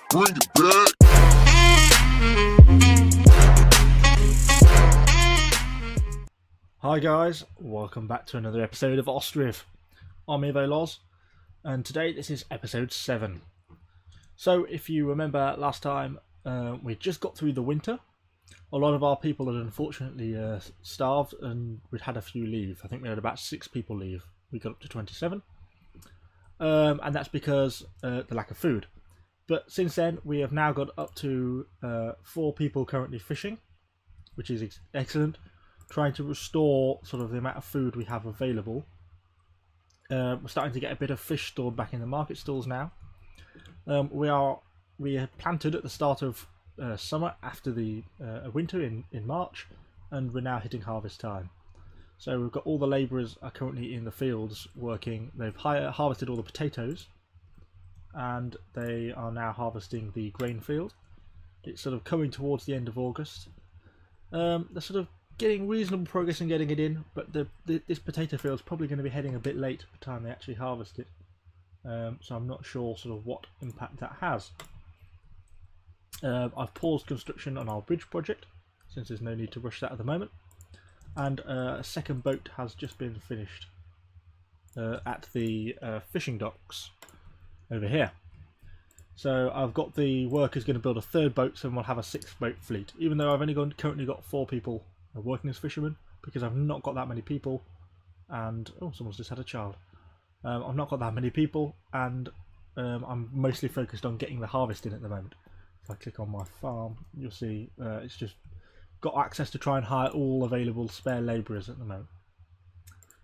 Bring it back. Hi guys, welcome back to another episode of Ostriv. I'm Evo and today this is episode 7. So if you remember last time, we just got through the winter. A lot of our people had unfortunately starved and we'd had a few leave. I think we had about 6 people leave. We got up to 27. And that's because the lack of food. But since then we have now got up to 4 people currently fishing, which is excellent. Trying to restore sort of the amount of food we have available. We're starting to get a bit of fish stored back in the market stalls now. We had planted at the start of summer after the winter in March, and we're now hitting harvest time. So we've got all the labourers are currently in the fields working. They've harvested all the potatoes, and they are now harvesting the grain field. It's sort of coming towards the end of August. They're sort of getting reasonable progress in getting it in, but this potato field is probably going to be heading a bit late by the time they actually harvest it. So I'm not sure sort of what impact that has. I've paused construction on our bridge project since there's no need to rush that at the moment, and a second boat has just been finished at the fishing docks over here. So I've got the workers going to build a third boat, so we'll have a 6 boat fleet, even though I've only currently got 4 people working as fishermen, because I've not got that many people, and oh, someone's just had a child. I've not got that many people, and I'm mostly focused on getting the harvest in at the moment. If I click on my farm, you'll see it's just got access to try and hire all available spare labourers at the moment.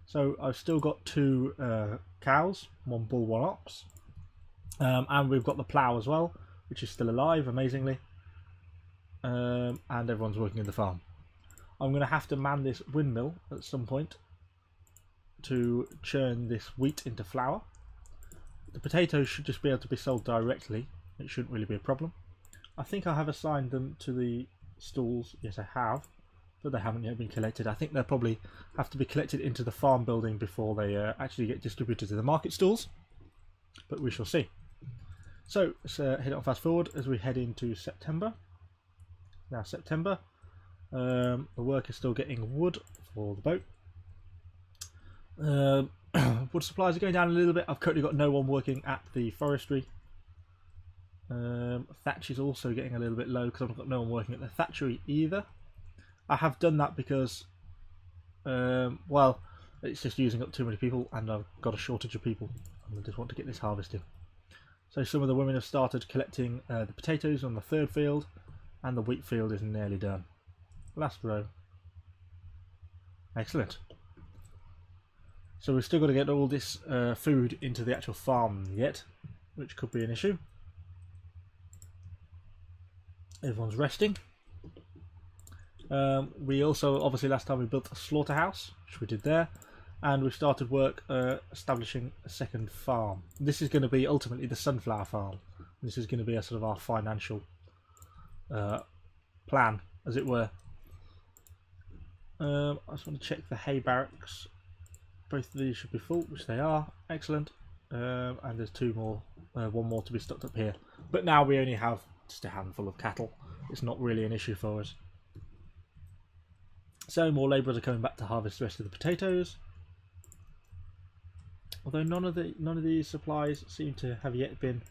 So I've still got 2 cows, 1 bull, 1 ox, and we've got the plough as well, which is still alive, amazingly, and everyone's working in the farm. I'm going to have to man this windmill at some point to churn this wheat into flour. The potatoes should just be able to be sold directly. It shouldn't really be a problem. I think I have assigned them to the stalls. Yes, I have, but they haven't yet been collected. I think they'll probably have to be collected into the farm building before they actually get distributed to the market stalls, but we shall see. So let's head on fast forward as we head into September. Now September. The work is still getting wood for the boat. Wood supplies are going down a little bit. I've currently got no one working at the forestry. Thatch is also getting a little bit low because I've got no one working at the thatchery either. I have done that because, well, it's just using up too many people and I've got a shortage of people and I just want to get this harvested. So some of the women have started collecting the potatoes on the 3rd field, and the wheat field is nearly done. Last row. Excellent. So we've still got to get all this food into the actual farm yet, which could be an issue. Everyone's resting. We also, obviously last time we built a slaughterhouse, which we did there, and we started work establishing a second farm. This is going to be ultimately the sunflower farm. This is going to be a sort of our financial plan, as it were. I just want to check the hay barracks. Both of these should be full, which they are. Excellent. And there's 2 more, 1 more to be stocked up here. But now we only have just a handful of cattle. It's not really an issue for us. So more labourers are coming back to harvest the rest of the potatoes. Although none of these supplies seem to have yet been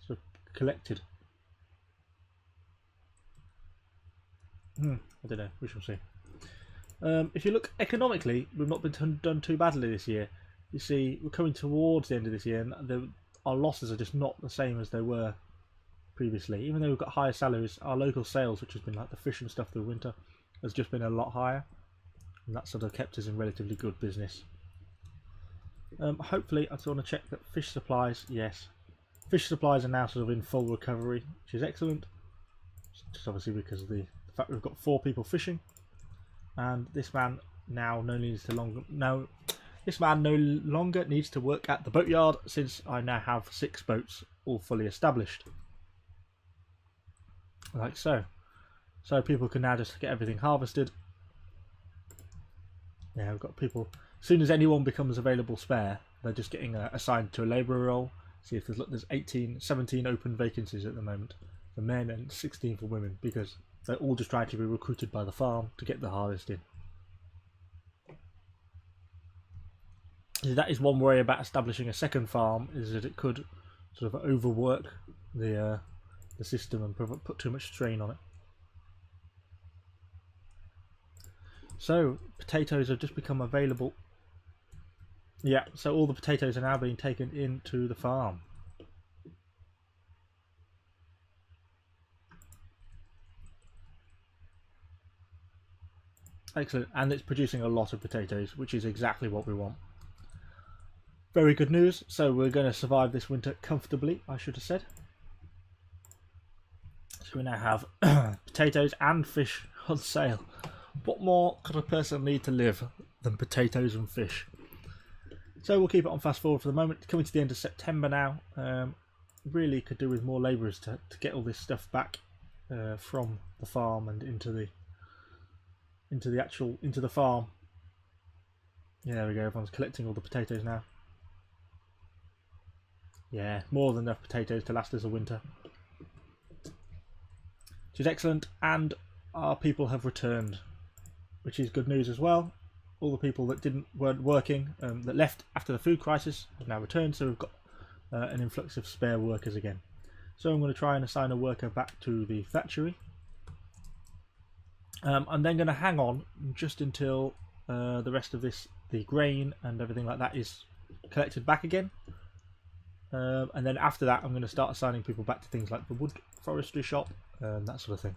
sort of collected. I don't know, we shall see. If you look economically, we've not been done too badly this year. You see, we're coming towards the end of this year and our losses are just not the same as they were previously. Even though we've got higher salaries, our local sales, which has been like the fish and stuff through winter, has just been a lot higher. And that sort of kept us in relatively good business. Hopefully, I just want to check that fish supplies, yes. Fish supplies are now sort of in full recovery, which is excellent. Just obviously because of the fact we've got 4 people fishing, and this man now no longer needs to work at the boatyard since I now have 6 boats all fully established, like so. So people can now just get everything harvested. Yeah, we've got people. As soon as anyone becomes available spare, they're just getting assigned to a labourer role. See if there's 17 open vacancies at the moment for men and 16 for women, because they're all just trying to be recruited by the farm to get the harvest in. So that is one worry about establishing a second farm, is that it could sort of overwork the system and put too much strain on it. So potatoes have just become available. Yeah, so all the potatoes are now being taken into the farm. Excellent, and it's producing a lot of potatoes, which is exactly what we want. Very good news. So we're going to survive this winter comfortably, I should have said. So we now have potatoes and fish on sale. What more could a person need to live than potatoes and fish? So we'll keep it on fast forward for the moment. Coming to the end of September now. Really could do with more labourers to get all this stuff back from the farm and into the farm. Yeah, there we go. Everyone's collecting all the potatoes now. Yeah, more than enough potatoes to last us a winter, which is excellent. And our people have returned, which is good news as well. All the people that weren't working, that left after the food crisis, have now returned. So we've got an influx of spare workers again. So I'm going to try and assign a worker back to the thatchery. I'm then going to hang on just until the rest of the grain and everything like that is collected back again. And then after that, I'm going to start assigning people back to things like the wood forestry shop, that sort of thing.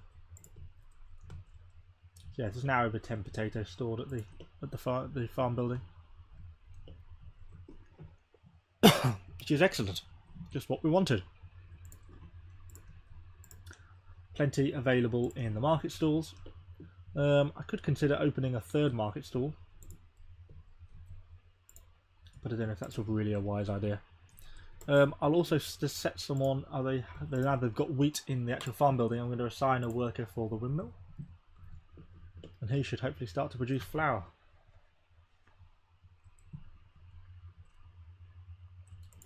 So yeah, there's now over 10 potatoes stored at the farm building, which is excellent. Just what we wanted. Plenty available in the market stalls. I could consider opening a third market stall, but I don't know if that's really a wise idea. I'll also just set someone. Now they've got wheat in the actual farm building. I'm going to assign a worker for the windmill, and he should hopefully start to produce flour.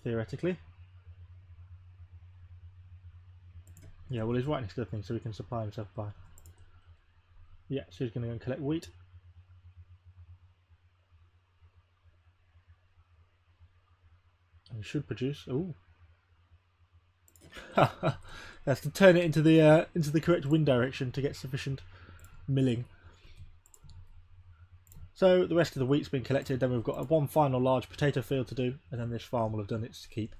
Theoretically. Yeah, well, he's right next to the thing, so he can supply himself by. Yeah, so he's going to go and collect wheat. And he should produce. Ooh. That's to turn it into the correct wind direction to get sufficient milling. So the rest of the wheat's been collected. Then we've got one final large potato field to do, and then this farm will have done its keep.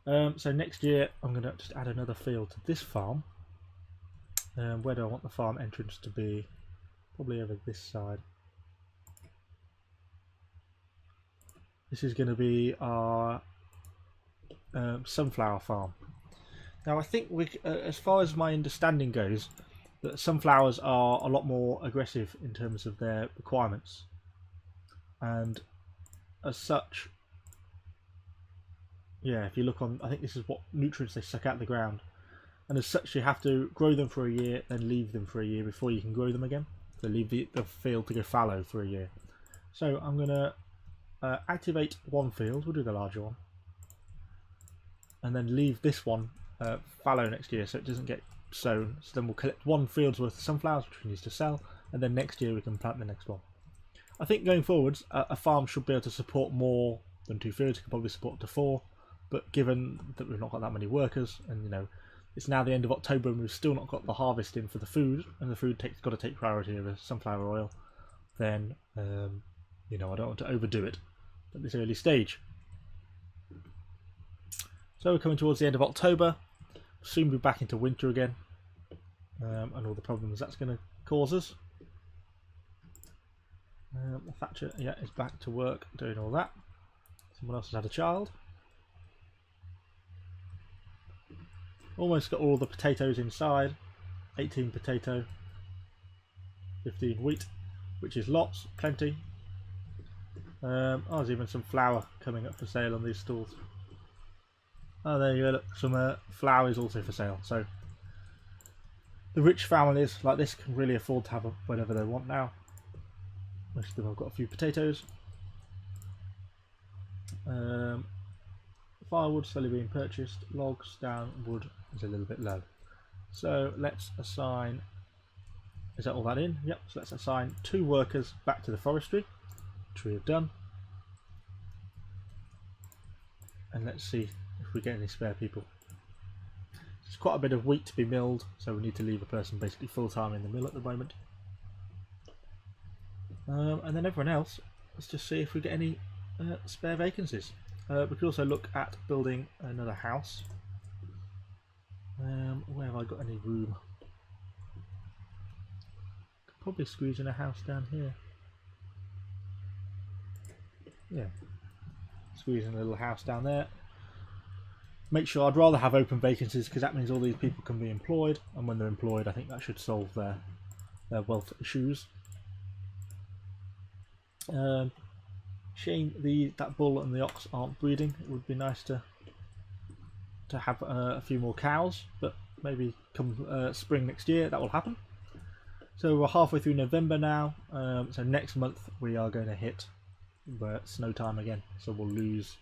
So next year I'm going to just add another field to this farm. Where do I want the farm entrance to be? Probably over this side. This is going to be our sunflower farm. Now I think as far as my understanding goes, that sunflowers are a lot more aggressive in terms of their requirements, and as such, yeah, if you look on, I think this is what nutrients they suck out of the ground, and as such you have to grow them for a year, then leave them for a year before you can grow them again. So leave the field to go fallow for a year. So I'm going to activate one field, we'll do the larger one, and then leave this one fallow next year so it doesn't get sown. So then we'll collect one field's worth of sunflowers, which we need to sell, and then next year we can plant the next one. I think going forwards, a farm should be able to support more than 2 fields. It can probably support up to 4, but given that we've not got that many workers, and you know, it's now the end of October and we've still not got the harvest in for the food, and the food got to take priority over sunflower oil, then you know, I don't want to overdo it at this early stage. So we're coming towards the end of October. Soon be back into winter again, and all the problems that's going to cause us. The thatcher, yeah, is back to work doing all that. Someone else has had a child. Almost got all the potatoes inside. 18 potato, 15 wheat, which is lots, plenty. Oh, there's even some flour coming up for sale on these stalls. Oh, there you go, look, some flour is also for sale. So the rich families like this can really afford to have whatever they want now. Most of them have got a few potatoes. firewood slowly being purchased. Logs down, wood is a little bit low. So let's assign, is that all that in? Yep, so let's assign 2 workers back to the forestry, which we have done. And let's see if we get any spare people. There's quite a bit of wheat to be milled, so we need to leave a person basically full time in the mill at the moment. And then everyone else, let's just see if we get any spare vacancies. We could also look at building another house. Where have I got any room? Could probably squeeze in a house down here. Yeah, squeeze in a little house down there. Make sure, I'd rather have open vacancies because that means all these people can be employed, and when they're employed I think that should solve their wealth issues. Shame that bull and the ox aren't breeding. It would be nice to have a few more cows, but maybe come spring next year that will happen. So we're halfway through November now, so next month we are going to hit snow time again, so we'll lose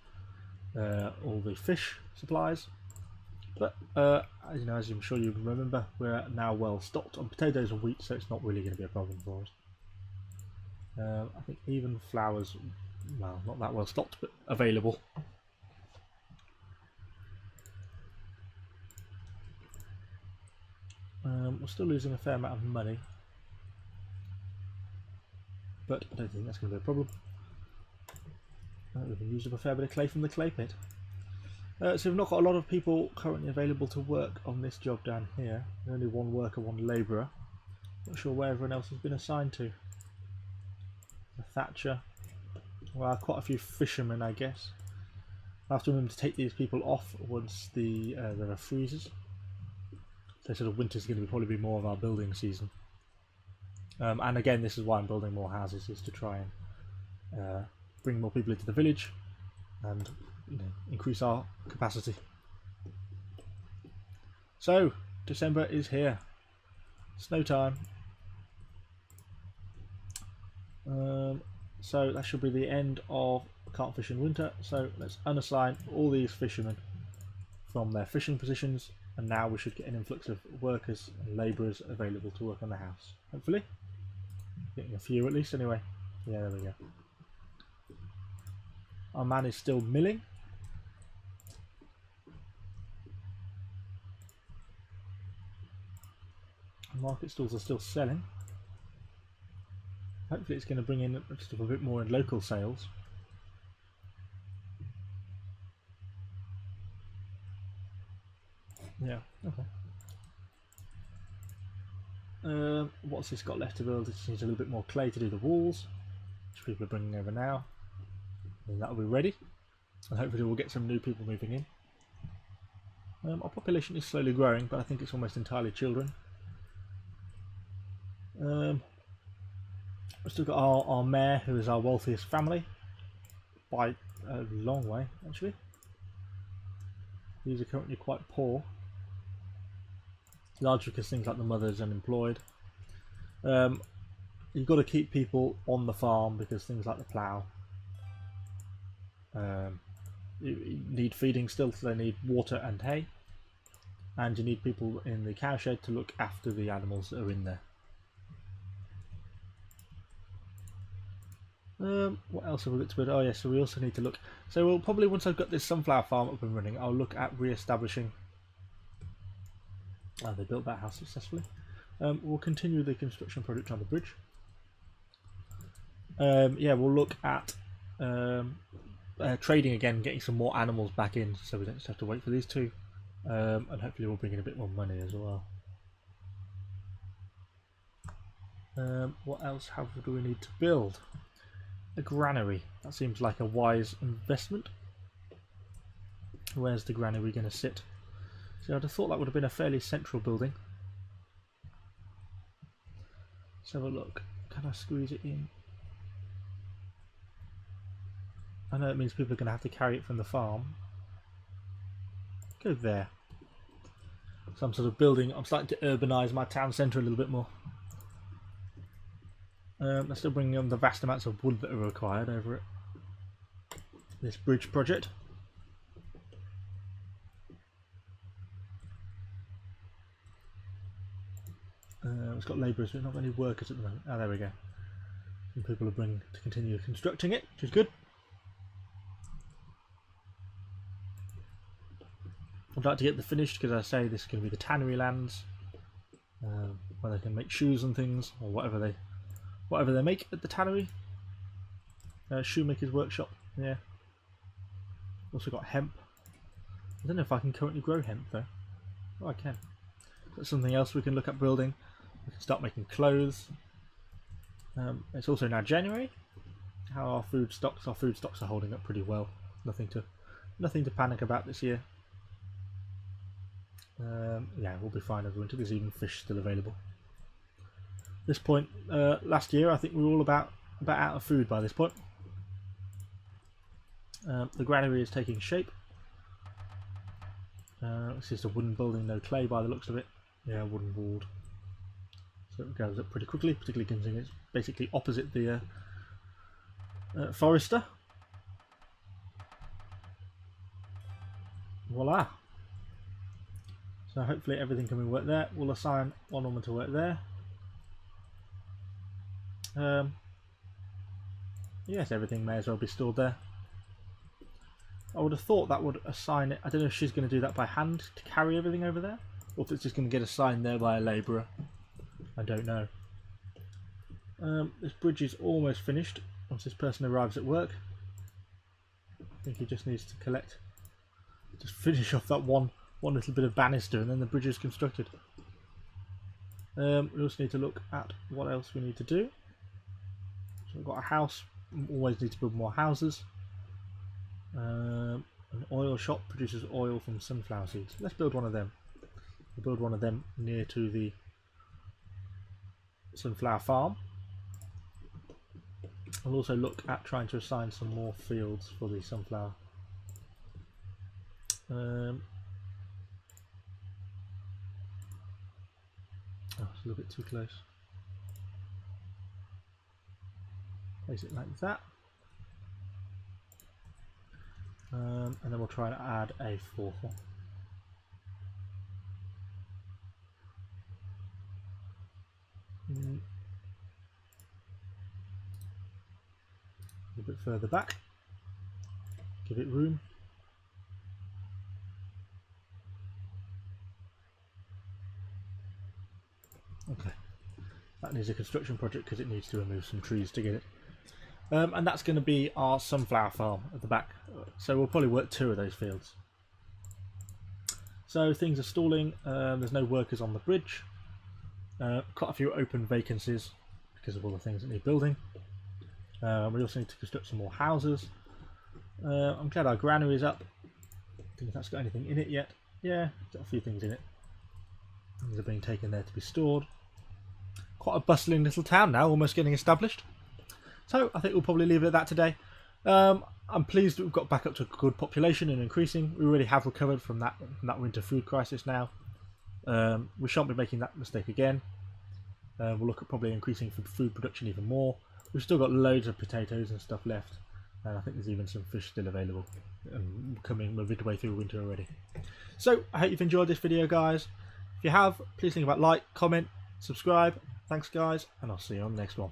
all the fish supplies, but you know, as I'm sure you remember, we're now well stocked on potatoes and wheat, so it's not really going to be a problem for us. I think even flowers, well, not that well stocked, but available. We're still losing a fair amount of money, but I don't think that's going to be a problem. We can use up a fair bit of clay from the clay pit. So we've not got a lot of people currently available to work on this job down here. Only 1 worker, 1 labourer. Not sure where everyone else has been assigned to. A thatcher. Well, quite a few fishermen, I guess. I have to remember to take these people off once there are freezes. So sort of winter's going to probably be more of our building season. And again, this is why I'm building more houses, is to try and bring more people into the village and, you know, increase our capacity. So December is here, snow time. So that should be the end of can't fish in winter. So let's unassign all these fishermen from their fishing positions, and now we should get an influx of workers and labourers available to work on the house. Hopefully, getting a few at least. Anyway, yeah, there we go. Our man is still milling. Market stalls are still selling. Hopefully it's going to bring in just a bit more in local sales. Yeah, okay. What's this got left to build? It needs a little bit more clay to do the walls, which people are bringing over now. And that'll be ready. And hopefully we'll get some new people moving in. Our population is slowly growing, but I think it's almost entirely children. We've still got our mayor, who is our wealthiest family, by a long way actually. These are currently quite poor, largely because things like the mother's unemployed. You've got to keep people on the farm because things like the plough, you need feeding still, so they need water and hay, and you need people in the cowshed to look after the animals that are in there. What else have we got to build? Oh yeah, so we also need to look. So we'll probably, once I've got this sunflower farm up and running, I'll look at re-establishing. Oh, they built that house successfully. We'll continue the construction project on the bridge. Yeah, we'll look at trading again, getting some more animals back in, so we don't just have to wait for these two. And hopefully we'll bring in a bit more money as well. What else do we need to build? A granary. That seems like a wise investment. Where's the granary going to sit? So I'd have thought that would have been a fairly central building. Let's have a look. Can I squeeze it in? I know it means people are going to have to carry it from the farm. Go there. So I'm sort of building, I'm starting to urbanise my town centre a little bit more. I'm still bringing on the vast amounts of wood that are required over at this bridge project. It's got labourers, but not many workers at the moment. Ah, there we go. Some people are bringing to continue constructing it, which is good. I'd like to get the finished because I say this is going to be the tannery lands, where they can make shoes and things, or whatever they make at the tannery. Shoemaker's workshop, yeah. Also got hemp. I don't know if I can currently grow hemp though. Oh, I can. That's something else we can look at building. We can start making clothes. It's also now January. How are our food stocks? Our food stocks are holding up pretty well. Nothing to panic about this year. Yeah, we'll be fine over winter. There's even fish still available. At this point, last year, I think we were all about out of food by this point. The granary is taking shape. It's just a wooden building, no clay by the looks of it. Yeah, wooden walled. So it goes up pretty quickly, particularly considering it's basically opposite the forester. Voila! So hopefully everything can be worked there. We'll assign one woman to work there. Yes, everything may as well be stored there. I would have thought that would assign it. I don't know if she's going to do that by hand to carry everything over there, or if it's just going to get assigned there by a labourer. I don't know. This bridge is almost finished once this person arrives at work. I think he just needs to just finish off that one little bit of banister, and then the bridge is constructed. We also need to look at what else we need to do. So we've got a house. We always need to build more houses. An oil shop produces oil from sunflower seeds. Let's build one of them. We'll build one of them near to the sunflower farm. I'll also look at trying to assign some more fields for the sunflower. Oh, it's a little bit too close. Place it like that. And then we'll try and add a fourth one. A bit further back. Give it room. Okay. That needs a construction project because it needs to remove some trees to get it. And that's going to be our sunflower farm at the back. So we'll probably work 2 of those fields. So things are stalling. There's no workers on the bridge. Quite a few open vacancies because of all the things that need building. We also need to construct some more houses. I'm glad our granary is up. I don't think that's got anything in it yet. Yeah, it's got a few things in it. Things are being taken there to be stored. Quite a bustling little town now, almost getting established. So I think we'll probably leave it at that today. I'm pleased that we've got back up to a good population and increasing. We really have recovered from that winter food crisis now. We shan't be making that mistake again. We'll look at probably increasing food production even more. We've still got loads of potatoes and stuff left. And I think there's even some fish still available. We're midway through winter already. So I hope you've enjoyed this video, guys. If you have, please think about like, comment, subscribe. Thanks guys, and I'll see you on the next one.